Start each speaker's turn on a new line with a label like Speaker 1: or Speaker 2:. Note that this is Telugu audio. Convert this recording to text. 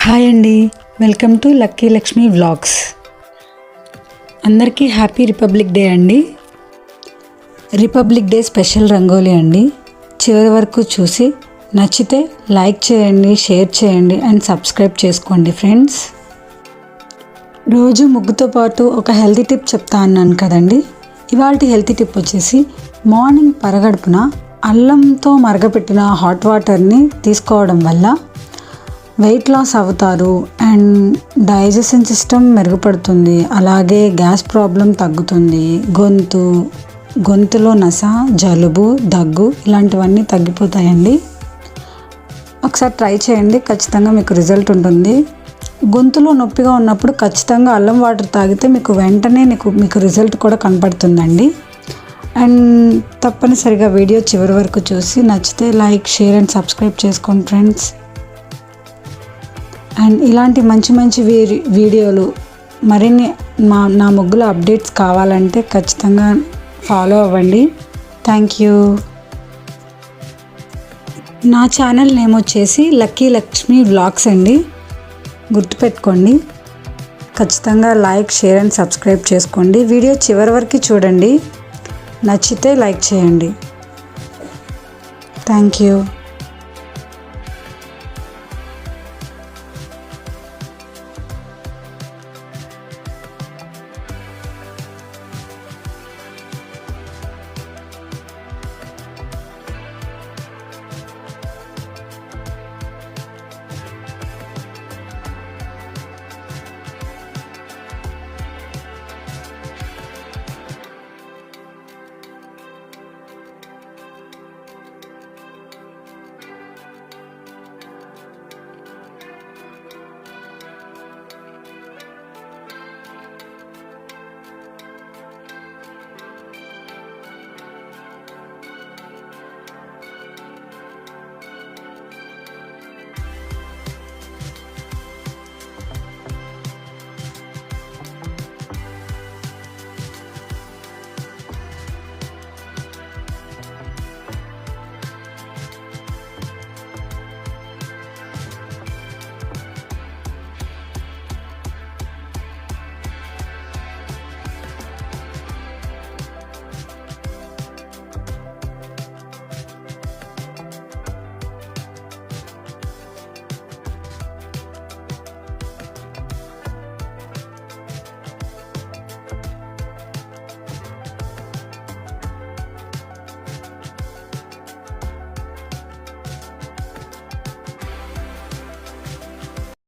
Speaker 1: హాయ్ అండి, welcome to lucky Lakshmi vlogs. అందరికీ హ్యాపీ రిపబ్లిక్ డే అండి. రిపబ్లిక్ డే స్పెషల్ రంగోలీ అండి. చివరి వరకు చూసి నచ్చితే లైక్ చేయండి, షేర్ చేయండి అండ్ సబ్స్క్రైబ్ చేసుకోండి ఫ్రెండ్స్. రోజు ముగ్గుతో పాటు ఒక హెల్తీ టిప్ చెప్తా అన్నాను కదండి. ఇవాళ హెల్తీ టిప్ వచ్చేసి మార్నింగ్ పరగడుపున అల్లంతో మరగపెట్టిన హాట్ వాటర్ని తీసుకోవడం వల్ల వెయిట్ లాస్ అవుతారు అండ్ డైజెషన్ సిస్టమ్ మెరుగుపడుతుంది. అలాగే గ్యాస్ ప్రాబ్లం తగ్గుతుంది. గొంతులో నస, జలుబు, దగ్గు ఇలాంటివన్నీ తగ్గిపోతాయండి. ఒకసారి ట్రై చేయండి, ఖచ్చితంగా మీకు రిజల్ట్ ఉంటుంది. గొంతులో నొప్పిగా ఉన్నప్పుడు ఖచ్చితంగా అల్లం వాటర్ తాగితే మీకు వెంటనే మీకు రిజల్ట్ కూడా కనపడుతుందండి. అండ్ తప్పనిసరిగా వీడియో చివరి వరకు చూసి నచ్చితే లైక్, షేర్ అండ్ సబ్స్క్రైబ్ చేసుకోండి ఫ్రెండ్స్. అండ్ ఇలాంటి మంచి మంచి వీడియోలు మరిన్ని నా ముగ్గుల అప్డేట్స్ కావాలంటే ఖచ్చితంగా ఫాలో అవ్వండి. Thank you. నా ఛానల్ నేమ్ వచ్చేసి లక్కీ లక్ష్మి వ్లాగ్స్ అండి, గుర్తుపెట్టుకోండి. ఖచ్చితంగా లైక్, షేర్ అండ్ సబ్స్క్రైబ్ చేసుకోండి. వీడియో చివరి వరకు చూడండి, నచ్చితే లైక్ చేయండి. Thank you.